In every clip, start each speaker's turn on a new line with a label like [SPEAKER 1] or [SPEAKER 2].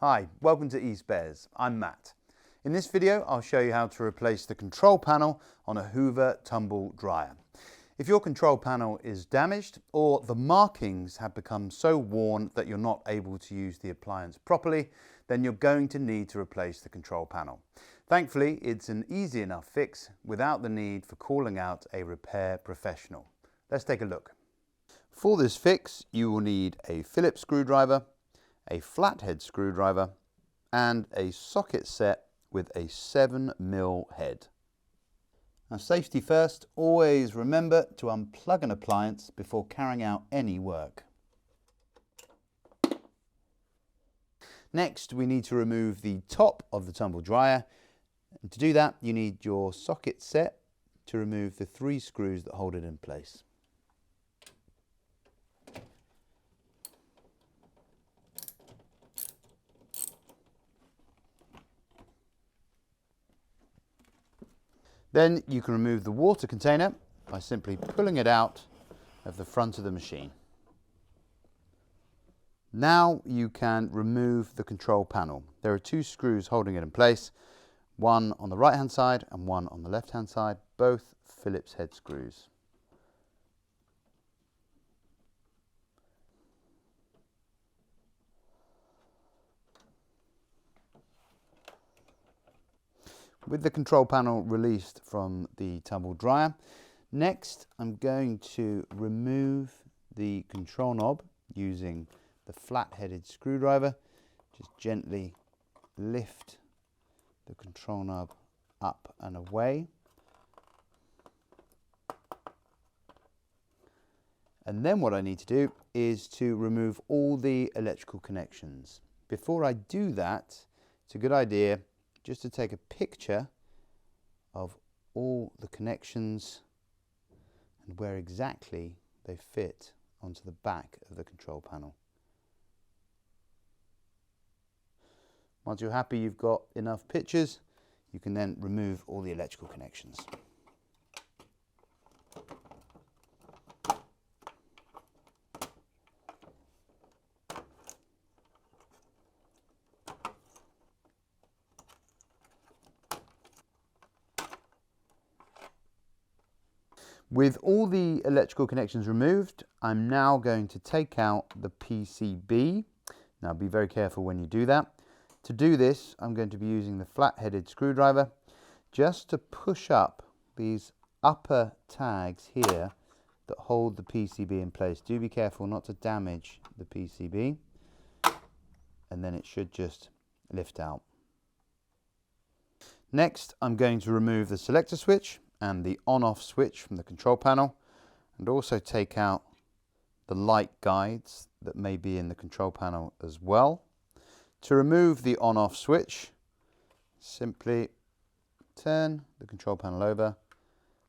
[SPEAKER 1] Hi, welcome to eSpares. I'm Matt. In this video, I'll show you how to replace the control panel on a Hoover Tumble dryer. If your control panel is damaged or the markings have become so worn that you're not able to use the appliance properly, then you're going to need to replace the control panel. Thankfully, it's an easy enough fix without the need for calling out a repair professional. Let's take a look. For this fix, you will need a Phillips screwdriver, a flathead screwdriver, and a socket set with a 7mm head. Now, safety first, always remember to unplug an appliance before carrying out any work. Next, we need to remove the top of the tumble dryer. And to do that, you need your socket set to remove the 3 screws that hold it in place. Then you can remove the water container by simply pulling it out of the front of the machine. Now you can remove the control panel. There are 2 screws holding it in place, one on the right hand side and one on the left hand side, both Phillips head screws. With the control panel released from the tumble dryer, next I'm going to remove the control knob using the flat-headed screwdriver. Just gently lift the control knob up and away. And then what I need to do is to remove all the electrical connections. Before I do that, it's a good idea just to take a picture of all the connections and where exactly they fit onto the back of the control panel. Once you're happy you've got enough pictures, you can then remove all the electrical connections. With all the electrical connections removed, I'm now going to take out the PCB. Now be very careful when you do that. To do this, I'm going to be using the flat-headed screwdriver just to push up these upper tags here that hold the PCB in place. Do be careful not to damage the PCB, and then it should just lift out. Next, I'm going to remove the selector switch and the on-off switch from the control panel, and also take out the light guides that may be in the control panel as well. To remove the on-off switch, simply turn the control panel over,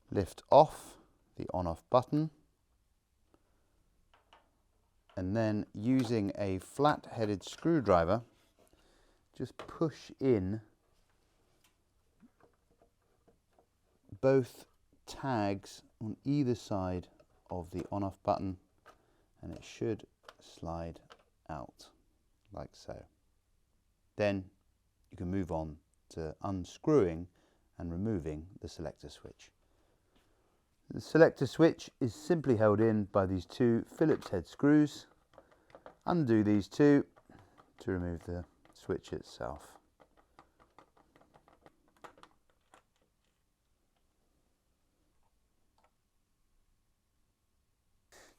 [SPEAKER 1] lift off the on-off button, and then using a flat-headed screwdriver, just push in both tags on either side of the on-off button, and it should slide out like so. Then you can move on to unscrewing and removing the selector switch. The selector switch is simply held in by these 2 Phillips head screws. Undo these 2 to remove the switch itself.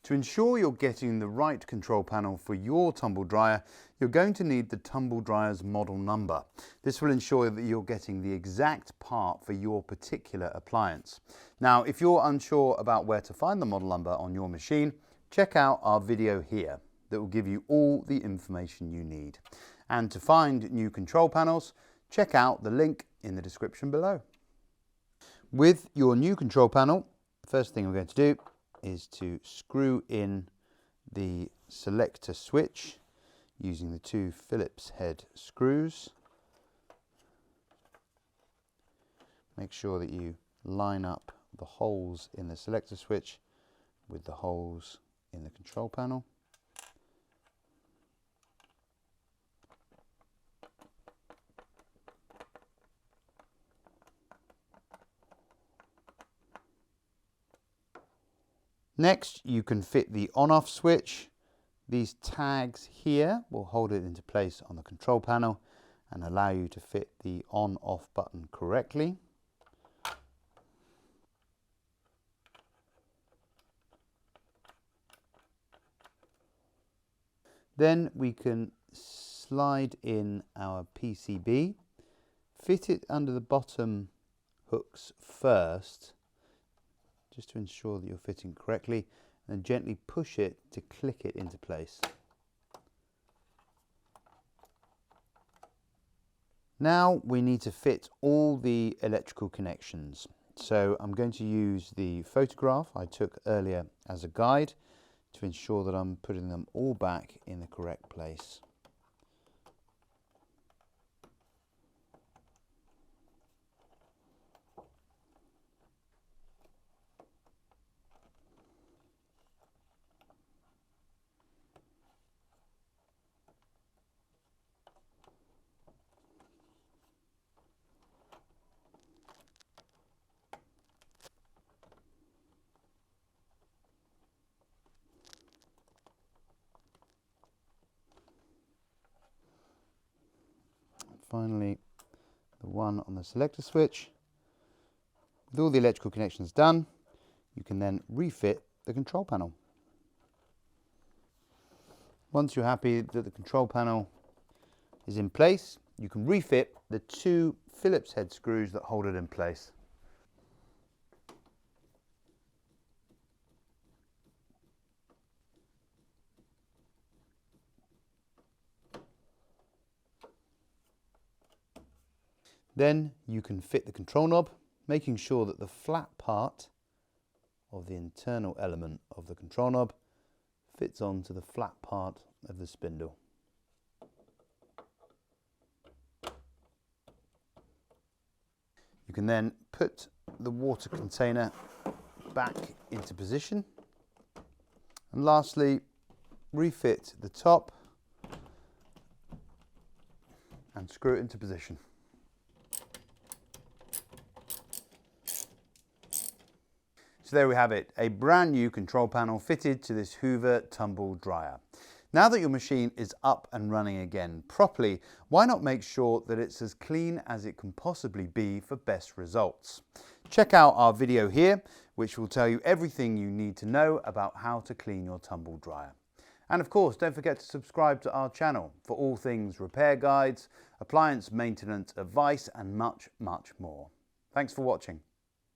[SPEAKER 1] To ensure you're getting the right control panel for your tumble dryer, you're going to need the tumble dryer's model number. This will ensure that you're getting the exact part for your particular appliance. Now, if you're unsure about where to find the model number on your machine, check out our video here that will give you all the information you need. And to find new control panels, check out the link in the description below. With your new control panel, the first thing we're going to do is to screw in the selector switch using the 2 Phillips head screws. Make sure that you line up the holes in the selector switch with the holes in the control panel. Next, you can fit the on-off switch. These tags here will hold it into place on the control panel and allow you to fit the on-off button correctly. Then we can slide in our PCB, fit it under the bottom hooks first, just to ensure that you're fitting correctly, and then gently push it to click it into place. Now we need to fit all the electrical connections. So I'm going to use the photograph I took earlier as a guide to ensure that I'm putting them all back in the correct place. Finally, the one on the selector switch. With all the electrical connections done, you can then refit the control panel. Once you're happy that the control panel is in place, you can refit the 2 Phillips head screws that hold it in place. Then you can fit the control knob, making sure that the flat part of the internal element of the control knob fits onto the flat part of the spindle. You can then put the water container back into position, and lastly refit the top and screw it into position. So there we have it, a brand new control panel fitted to this Hoover Tumble dryer. Now that your machine is up and running again properly, why not make sure that it's as clean as it can possibly be for best results? Check out our video here, which will tell you everything you need to know about how to clean your tumble dryer. And of course, don't forget to subscribe to our channel for all things repair guides, appliance maintenance advice, and much, much more. Thanks for watching.